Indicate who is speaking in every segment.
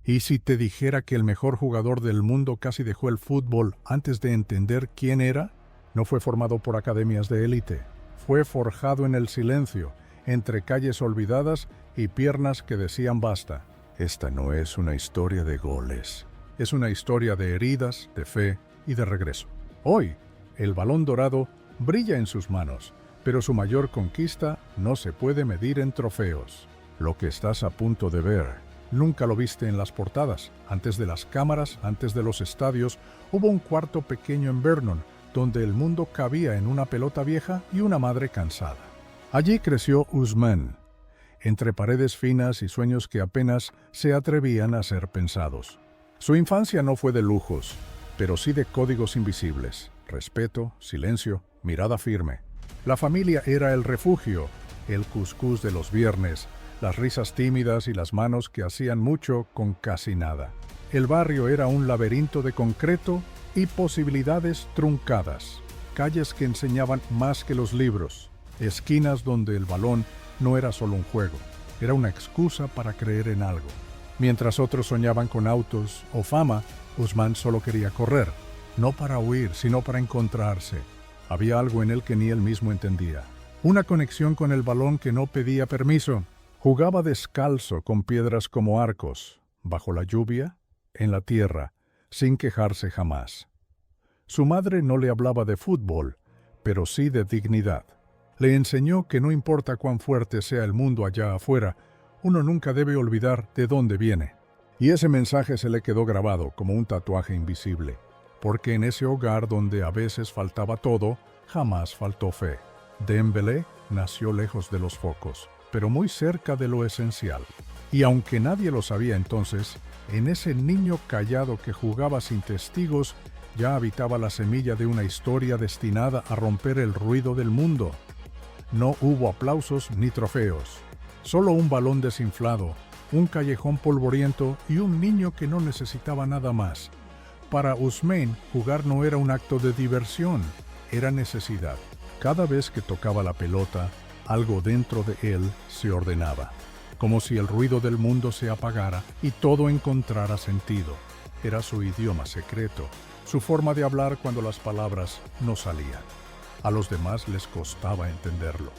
Speaker 1: ¿Y si te dijera que el mejor jugador del mundo casi dejó el fútbol antes de entender quién era? No fue formado por academias de élite. Fue forjado en el silencio, entre calles olvidadas y piernas que decían basta. Esta no es una historia de goles. Es una historia de heridas, de fe y de regreso. Hoy, el Balón Dorado brilla en sus manos, pero su mayor conquista no se puede medir en trofeos. Lo que estás a punto de ver nunca lo viste en las portadas. Antes de las cámaras, antes de los estadios, hubo un cuarto pequeño en Vernon, donde el mundo cabía en una pelota vieja y una madre cansada. Allí creció Ousmane, entre paredes finas y sueños que apenas se atrevían a ser pensados. Su infancia no fue de lujos, pero sí de códigos invisibles: respeto, silencio, mirada firme. La familia era el refugio, el cuscús de los viernes, las risas tímidas y las manos que hacían mucho con casi nada. El barrio era un laberinto de concreto y posibilidades truncadas, calles que enseñaban más que los libros, esquinas donde el balón no era solo un juego, era una excusa para creer en algo. Mientras otros soñaban con autos o fama, Ousmane solo quería correr, no para huir, sino para encontrarse. Había algo en él que ni él mismo entendía. Una conexión con el balón que no pedía permiso. Jugaba descalzo con piedras como arcos, bajo la lluvia, en la tierra, sin quejarse jamás. Su madre no le hablaba de fútbol, pero sí de dignidad. Le enseñó que no importa cuán fuerte sea el mundo allá afuera, uno nunca debe olvidar de dónde viene. Y ese mensaje se le quedó grabado como un tatuaje invisible, porque en ese hogar donde a veces faltaba todo, jamás faltó fe. Dembélé nació lejos de los focos, pero muy cerca de lo esencial. Y aunque nadie lo sabía entonces, en ese niño callado que jugaba sin testigos, ya habitaba la semilla de una historia destinada a romper el ruido del mundo. No hubo aplausos ni trofeos, solo un balón desinflado, un callejón polvoriento y un niño que no necesitaba nada más. Para Ousmane, jugar no era un acto de diversión, era necesidad. Cada vez que tocaba la pelota, algo dentro de él se ordenaba, como si el ruido del mundo se apagara y todo encontrara sentido. Era su idioma secreto, su forma de hablar cuando las palabras no salían. A los demás les costaba entenderlo.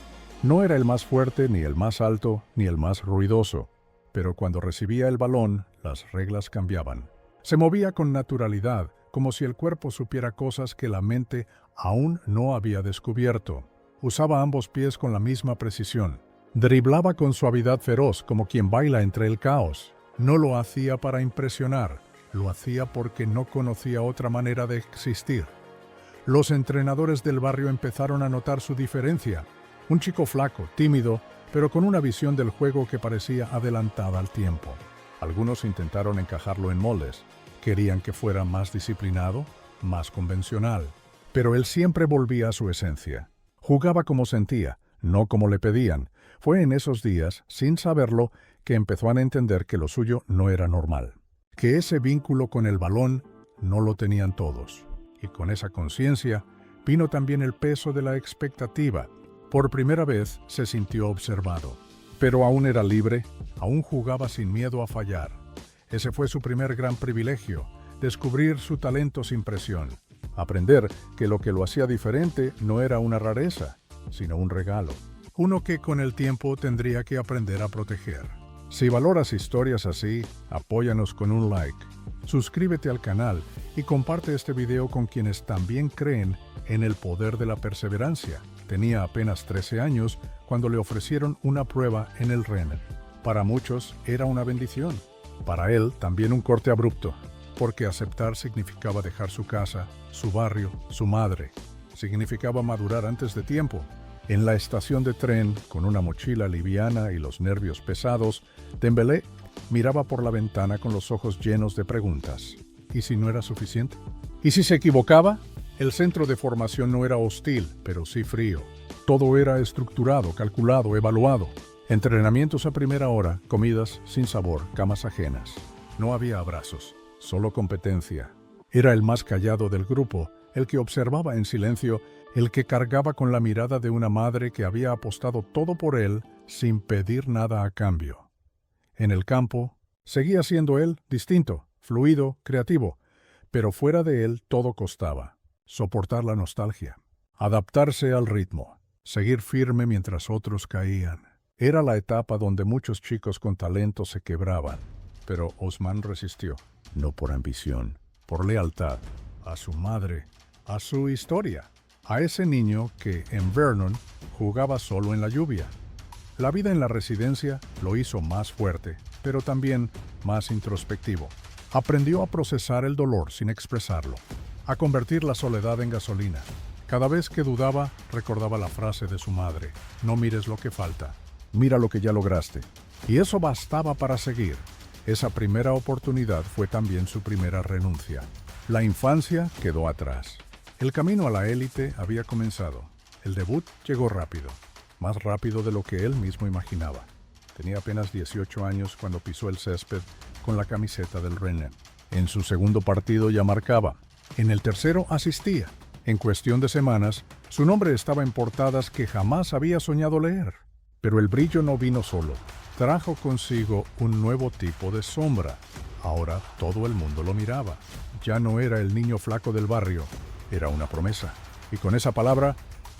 Speaker 1: No era el más fuerte, ni el más alto, ni el más ruidoso, pero cuando recibía el balón, las reglas cambiaban. Se movía con naturalidad, como si el cuerpo supiera cosas que la mente aún no había descubierto. Usaba ambos pies con la misma precisión. Driblaba con suavidad feroz, como quien baila entre el caos. No lo hacía para impresionar, lo hacía porque no conocía otra manera de existir. Los entrenadores del barrio empezaron a notar su diferencia. Un chico flaco, tímido, pero con una visión del juego que parecía adelantada al tiempo. Algunos intentaron encajarlo en moldes. Querían que fuera más disciplinado, más convencional. Pero él siempre volvía a su esencia. Jugaba como sentía, no como le pedían. Fue en esos días, sin saberlo, que empezó a entender que lo suyo no era normal. Que ese vínculo con el balón no lo tenían todos. Y con esa conciencia vino también el peso de la expectativa. Por primera vez se sintió observado. Pero aún era libre, aún jugaba sin miedo a fallar. Ese fue su primer gran privilegio, descubrir su talento sin presión. Aprender que lo que lo hacía diferente no era una rareza, sino un regalo. Uno que con el tiempo tendría que aprender a proteger. Si valoras historias así, apóyanos con un like. Suscríbete al canal y comparte este video con quienes también creen en el poder de la perseverancia. Tenía apenas 13 años cuando le ofrecieron una prueba en el Rennes. Para muchos era una bendición. Para él también un corte abrupto, porque aceptar significaba dejar su casa, su barrio, su madre. Significaba madurar antes de tiempo. En la estación de tren, con una mochila liviana y los nervios pesados, Dembélé miraba por la ventana con los ojos llenos de preguntas. ¿Y si no era suficiente? ¿Y si se equivocaba? El centro de formación no era hostil, pero sí frío. Todo era estructurado, calculado, evaluado. Entrenamientos a primera hora, comidas sin sabor, camas ajenas. No había abrazos, solo competencia. Era el más callado del grupo, el que observaba en silencio, el que cargaba con la mirada de una madre que había apostado todo por él sin pedir nada a cambio. En el campo, Seguía siendo él, distinto, fluido, creativo, pero fuera de él todo costaba. Soportar la nostalgia, adaptarse al ritmo, seguir firme mientras otros caían. Era la etapa donde muchos chicos con talento se quebraban, pero Ousmane resistió, no por ambición, por lealtad a su madre, a su historia, a ese niño que en Vernon jugaba solo en la lluvia. La vida en la residencia lo hizo más fuerte, pero también más introspectivo. Aprendió a procesar el dolor sin expresarlo, a convertir la soledad en gasolina. Cada vez que dudaba, recordaba la frase de su madre: no mires lo que falta, mira lo que ya lograste. Y eso bastaba para seguir. Esa primera oportunidad fue también su primera renuncia. La infancia quedó atrás. El camino a la élite había comenzado. El debut llegó rápido, más rápido de lo que él mismo imaginaba. Tenía apenas 18 años cuando pisó el césped con la camiseta del Rennes. En su segundo partido ya marcaba. En el tercero asistía. En cuestión de semanas, su nombre estaba en portadas que jamás había soñado leer. Pero el brillo no vino solo. Trajo consigo un nuevo tipo de sombra. Ahora todo el mundo lo miraba. Ya no era el niño flaco del barrio, era una promesa. Y con esa palabra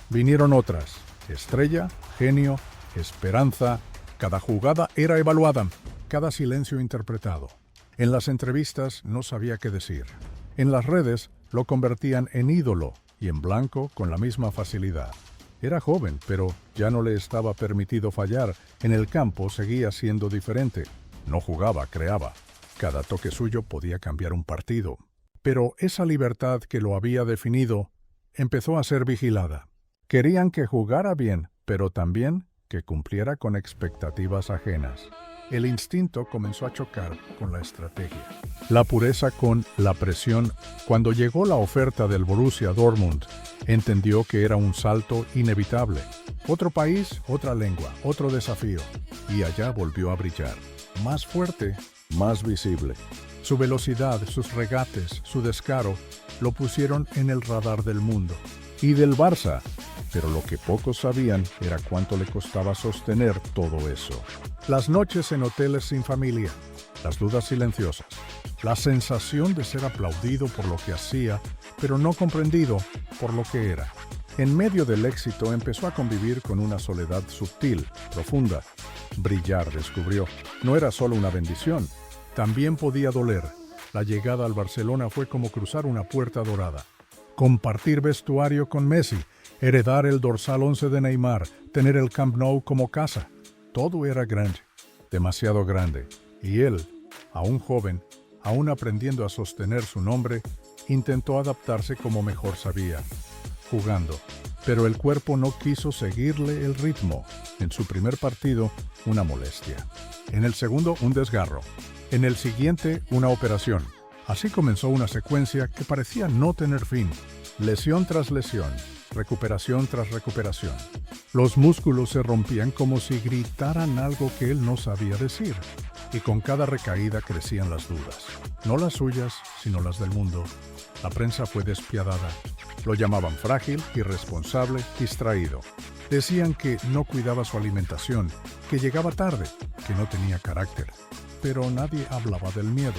Speaker 1: vinieron otras: estrella, genio, esperanza. Cada jugada era evaluada, cada silencio interpretado. En las entrevistas no sabía qué decir. En las redes lo convertían en ídolo y en blanco con la misma facilidad. Era joven, pero ya no le estaba permitido fallar. En el campo seguía siendo diferente. No jugaba, creaba. Cada toque suyo podía cambiar un partido. Pero esa libertad que lo había definido empezó a ser vigilada. Querían que jugara bien, pero también que cumpliera con expectativas ajenas. El instinto comenzó a chocar con la estrategia. La pureza con la presión. Cuando llegó la oferta del Borussia Dortmund, entendió que era un salto inevitable. Otro país, otra lengua, otro desafío. Y allá volvió a brillar. Más fuerte, más visible. Su velocidad, sus regates, su descaro, lo pusieron en el radar del mundo. Y del Barça. Pero lo que pocos sabían era cuánto le costaba sostener todo eso. Las noches en hoteles sin familia, las dudas silenciosas, la sensación de ser aplaudido por lo que hacía, pero no comprendido por lo que era. En medio del éxito empezó a convivir con una soledad sutil, profunda. Brillar, descubrió, no era solo una bendición, también podía doler. La llegada al Barcelona fue como cruzar una puerta dorada. Compartir vestuario con Messi, heredar el dorsal 11 de Neymar, tener el Camp Nou como casa. Todo era grande, demasiado grande. Y él, aún joven, aún aprendiendo a sostener su nombre, intentó adaptarse como mejor sabía, jugando. Pero el cuerpo no quiso seguirle el ritmo. En su primer partido, una molestia. En el segundo, un desgarro. En el siguiente, una operación. Así comenzó una secuencia que parecía no tener fin. Lesión tras lesión, recuperación tras recuperación. Los músculos se rompían como si gritaran algo que él no sabía decir. Y con cada recaída crecían las dudas. No las suyas, sino las del mundo. La prensa fue despiadada. Lo llamaban frágil, irresponsable, distraído. Decían que no cuidaba su alimentación, que llegaba tarde, que no tenía carácter. Pero nadie hablaba del miedo,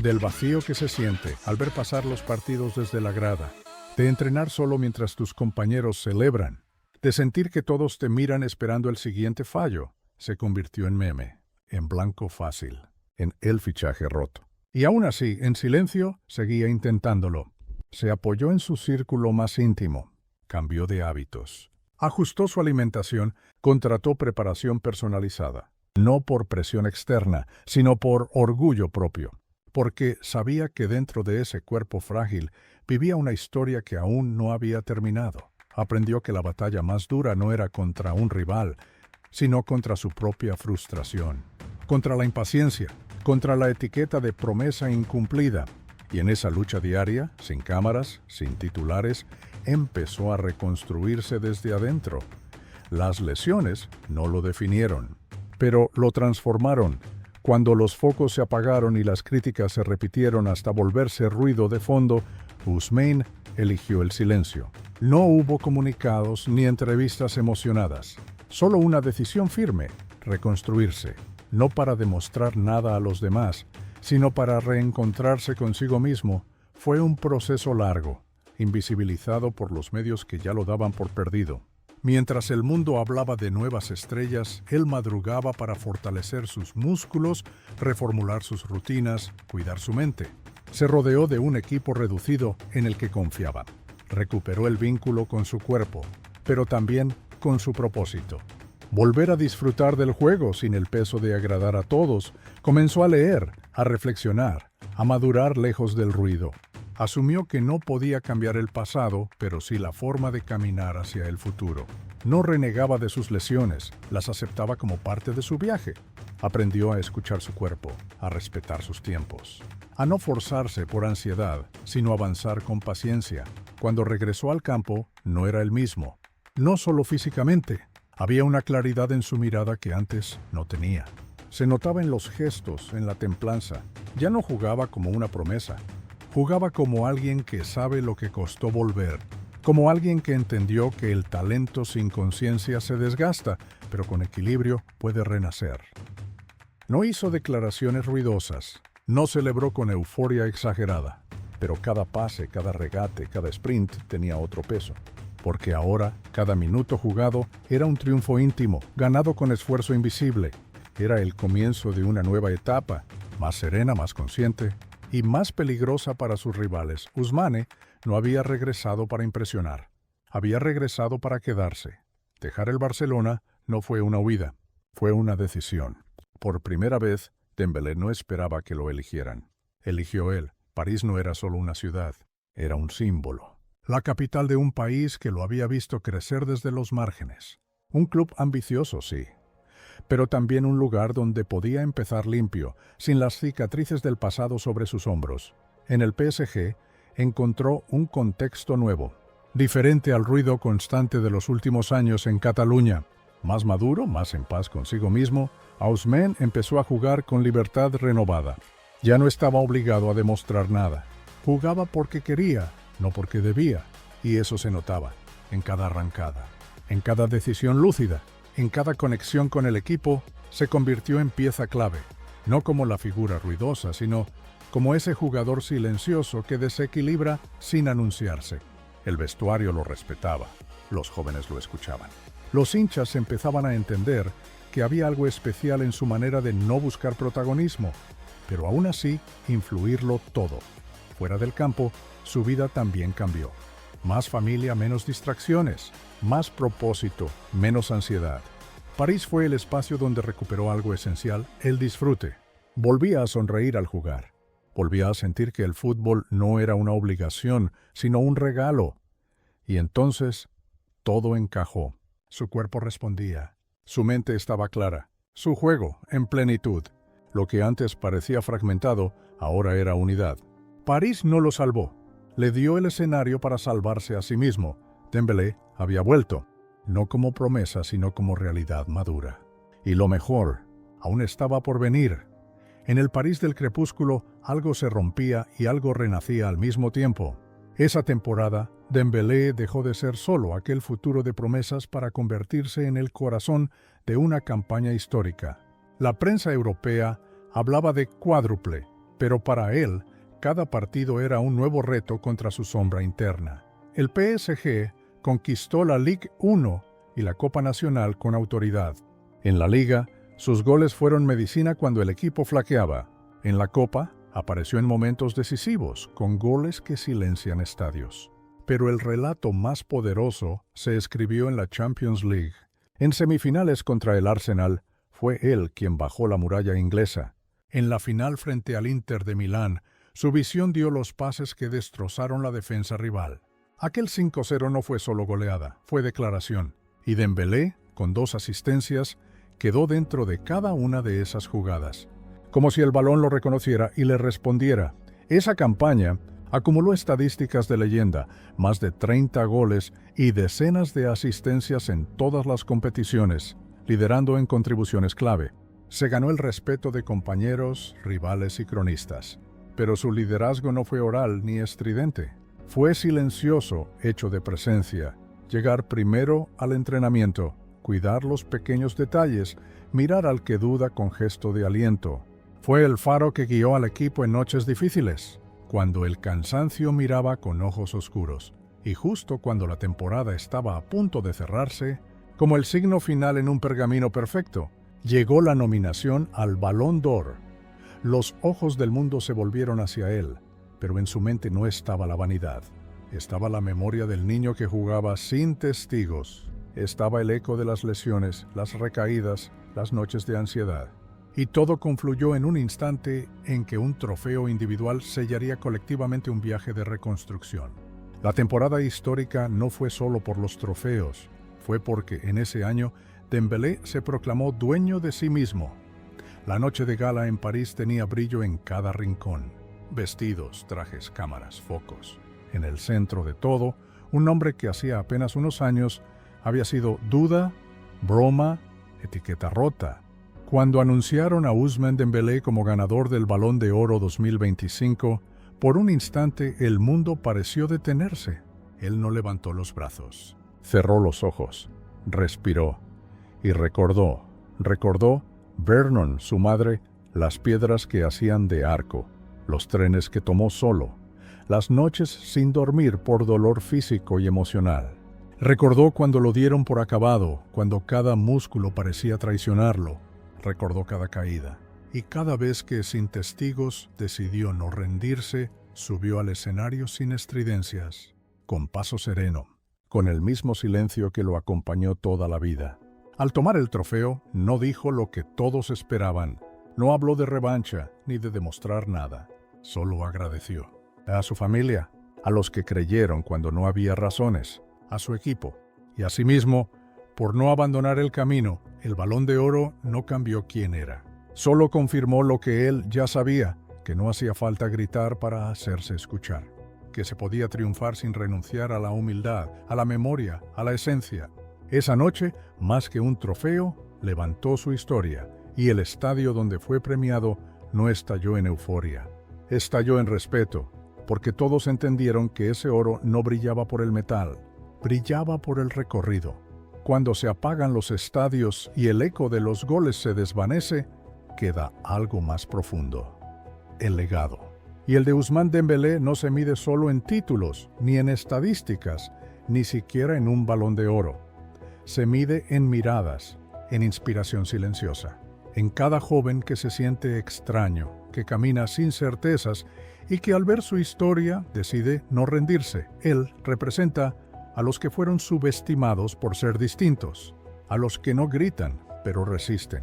Speaker 1: del vacío que se siente al ver pasar los partidos desde la grada, de entrenar solo mientras tus compañeros celebran, de sentir que todos te miran esperando el siguiente fallo. Se convirtió en meme, en blanco fácil, en el fichaje roto. Y aún así, en silencio, seguía intentándolo. Se apoyó en su círculo más íntimo, cambió de hábitos, ajustó su alimentación, contrató preparación personalizada. No por presión externa, sino por orgullo propio, porque sabía que dentro de ese cuerpo frágil vivía una historia que aún no había terminado. Aprendió que la batalla más dura no era contra un rival, sino contra su propia frustración, contra la impaciencia, contra la etiqueta de promesa incumplida. Y en esa lucha diaria, sin cámaras, sin titulares, empezó a reconstruirse desde adentro. Las lesiones no lo definieron, pero lo transformaron. Cuando los focos se apagaron y las críticas se repitieron hasta volverse ruido de fondo, Ousmane eligió el silencio. No hubo comunicados ni entrevistas emocionadas, solo una decisión firme: reconstruirse. no para demostrar nada a los demás, sino para reencontrarse consigo mismo. Fue un proceso largo, invisibilizado por los medios que ya lo daban por perdido. Mientras el mundo hablaba de nuevas estrellas, él madrugaba para fortalecer sus músculos, reformular sus rutinas, cuidar su mente. Se rodeó de un equipo reducido en el que confiaba. Recuperó el vínculo con su cuerpo, pero también con su propósito. Volver a disfrutar del juego sin el peso de agradar a todos. Comenzó a leer, a reflexionar, a madurar lejos del ruido. Asumió que no podía cambiar el pasado, pero sí la forma de caminar hacia el futuro. No renegaba de sus lesiones, las aceptaba como parte de su viaje. Aprendió a escuchar su cuerpo, a respetar sus tiempos, a no forzarse por ansiedad, sino avanzar con paciencia. Cuando regresó al campo, no era el mismo. No solo físicamente, había una claridad en su mirada que antes no tenía. Se notaba en los gestos, en la templanza. Ya no jugaba como una promesa. Jugaba como alguien que sabe lo que costó volver, como alguien que entendió que el talento sin conciencia se desgasta, pero con equilibrio puede renacer. No hizo declaraciones ruidosas, no celebró con euforia exagerada, pero cada pase, cada regate, cada sprint tenía otro peso, porque ahora cada minuto jugado era un triunfo íntimo, ganado con esfuerzo invisible. Era el comienzo de una nueva etapa, más serena, más consciente y más peligrosa para sus rivales. Ousmane no había regresado para impresionar, había regresado para quedarse. Dejar el Barcelona no fue una huida, fue una decisión. Por primera vez, Dembélé no esperaba que lo eligieran. Eligió él. París no era solo una ciudad, era un símbolo. La capital de un país que lo había visto crecer desde los márgenes. Un club ambicioso, sí, pero también un lugar donde podía empezar limpio, sin las cicatrices del pasado sobre sus hombros. En el PSG encontró un contexto nuevo, diferente al ruido constante de los últimos años en Cataluña. Más maduro, más en paz consigo mismo, Ousmane empezó a jugar con libertad renovada. Ya no estaba obligado a demostrar nada. Jugaba porque quería, no porque debía, y eso se notaba en cada arrancada, en cada decisión lúcida. En cada conexión con el equipo, se convirtió en pieza clave, no como la figura ruidosa, sino como ese jugador silencioso que desequilibra sin anunciarse. El vestuario lo respetaba, los jóvenes lo escuchaban. Los hinchas empezaban a entender que había algo especial en su manera de no buscar protagonismo, pero aún así influirlo todo. Fuera del campo, su vida también cambió. Más familia, menos distracciones, más propósito, menos ansiedad. París fue el espacio donde recuperó algo esencial, el disfrute. Volvía a sonreír al jugar. Volvía a sentir que el fútbol no era una obligación, sino un regalo. Y entonces, todo encajó. Su cuerpo respondía. Su mente estaba clara. Su juego, en plenitud. Lo que antes parecía fragmentado, ahora era unidad. París no lo salvó. Le dio el escenario para salvarse a sí mismo. Dembélé había vuelto, no como promesa, sino como realidad madura. Y lo mejor, aún estaba por venir. En el París del crepúsculo, algo se rompía y algo renacía al mismo tiempo. Esa temporada, Dembélé dejó de ser solo aquel futuro de promesas para convertirse en el corazón de una campaña histórica. La prensa europea hablaba de cuádruple, pero para él, cada partido era un nuevo reto contra su sombra interna. El PSG conquistó la Ligue 1 y la Copa Nacional con autoridad. En la Liga, sus goles fueron medicina cuando el equipo flaqueaba. En la Copa, apareció en momentos decisivos, con goles que silencian estadios. Pero el relato más poderoso se escribió en la Champions League. En semifinales contra el Arsenal, fue él quien bajó la muralla inglesa. En la final frente al Inter de Milán, su visión dio los pases que destrozaron la defensa rival. Aquel 5-0 no fue solo goleada, fue declaración. Y Dembélé, con 2 asistencias, quedó dentro de cada una de esas jugadas. Como si el balón lo reconociera y le respondiera. Esa campaña acumuló estadísticas de leyenda, más de 30 goles y decenas de asistencias en todas las competiciones, liderando en contribuciones clave. Se ganó el respeto de compañeros, rivales y cronistas. Pero su liderazgo no fue oral ni estridente. Fue silencioso, hecho de presencia. Llegar primero al entrenamiento, cuidar los pequeños detalles, mirar al que duda con gesto de aliento. Fue el faro que guió al equipo en noches difíciles, cuando el cansancio miraba con ojos oscuros, y justo cuando la temporada estaba a punto de cerrarse, como el signo final en un pergamino perfecto, llegó la nominación al Ballon d'Or. Los ojos del mundo se volvieron hacia él, pero en su mente no estaba la vanidad. Estaba la memoria del niño que jugaba sin testigos. Estaba el eco de las lesiones, las recaídas, las noches de ansiedad. Y todo confluyó en un instante en que un trofeo individual sellaría colectivamente un viaje de reconstrucción. La temporada histórica no fue solo por los trofeos, fue porque en ese año Dembélé se proclamó dueño de sí mismo. La noche de gala en París tenía brillo en cada rincón. Vestidos, trajes, cámaras, focos. En el centro de todo, un hombre que hacía apenas unos años había sido duda, broma, etiqueta rota. Cuando anunciaron a Ousmane Dembélé como ganador del Balón de Oro 2025, por un instante el mundo pareció detenerse. Él no levantó los brazos. Cerró los ojos, respiró y recordó Vernon, su madre, las piedras que hacían de arco, los trenes que tomó solo, las noches sin dormir por dolor físico y emocional. Recordó cuando lo dieron por acabado, cuando cada músculo parecía traicionarlo. Recordó cada caída. Y cada vez que, sin testigos, decidió no rendirse, subió al escenario sin estridencias, con paso sereno, con el mismo silencio que lo acompañó toda la vida. Al tomar el trofeo, no dijo lo que todos esperaban. No habló de revancha ni de demostrar nada. Solo agradeció. A su familia, a los que creyeron cuando no había razones, a su equipo y a sí mismo, por no abandonar el camino. El Balón de Oro no cambió quién era. Solo confirmó lo que él ya sabía, que no hacía falta gritar para hacerse escuchar, que se podía triunfar sin renunciar a la humildad, a la memoria, a la esencia. Esa noche, más que un trofeo, levantó su historia, y el estadio donde fue premiado no estalló en euforia. Estalló en respeto, porque todos entendieron que ese oro no brillaba por el metal, brillaba por el recorrido. Cuando se apagan los estadios y el eco de los goles se desvanece, queda algo más profundo: el legado. Y el de Ousmane Dembélé no se mide solo en títulos, ni en estadísticas, ni siquiera en un Balón de Oro. Se mide en miradas, en inspiración silenciosa, en cada joven que se siente extraño, que camina sin certezas y que al ver su historia decide no rendirse. Él representa a los que fueron subestimados por ser distintos, a los que no gritan, pero resisten,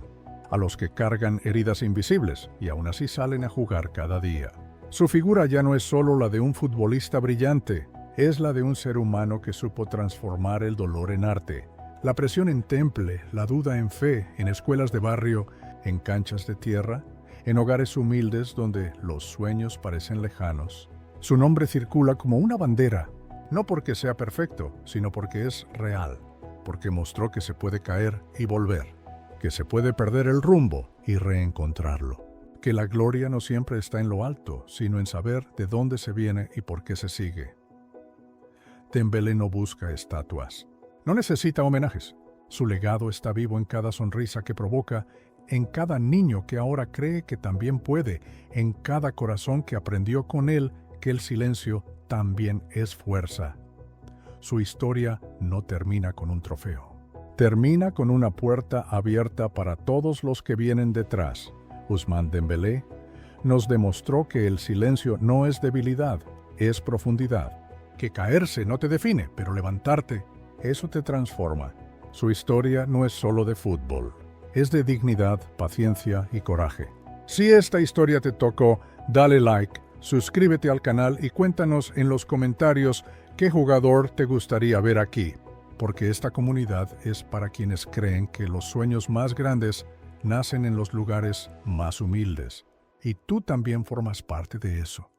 Speaker 1: a los que cargan heridas invisibles y aún así salen a jugar cada día. Su figura ya no es solo la de un futbolista brillante, es la de un ser humano que supo transformar el dolor en arte, la presión en temple, la duda en fe, en escuelas de barrio, en canchas de tierra, en hogares humildes donde los sueños parecen lejanos. Su nombre circula como una bandera, no porque sea perfecto, sino porque es real, porque mostró que se puede caer y volver, que se puede perder el rumbo y reencontrarlo, que la gloria no siempre está en lo alto, sino en saber de dónde se viene y por qué se sigue. Dembélé no busca estatuas, no necesita homenajes. Su legado está vivo en cada sonrisa que provoca, en cada niño que ahora cree que también puede, en cada corazón que aprendió con él que el silencio también es fuerza. Su historia no termina con un trofeo. Termina con una puerta abierta para todos los que vienen detrás. Ousmane Dembélé nos demostró que el silencio no es debilidad, es profundidad. Que caerse no te define, pero levantarte, eso te transforma. Su historia no es solo de fútbol, es de dignidad, paciencia y coraje. Si esta historia te tocó, dale like, suscríbete al canal y cuéntanos en los comentarios qué jugador te gustaría ver aquí, porque esta comunidad es para quienes creen que los sueños más grandes nacen en los lugares más humildes, y tú también formas parte de eso.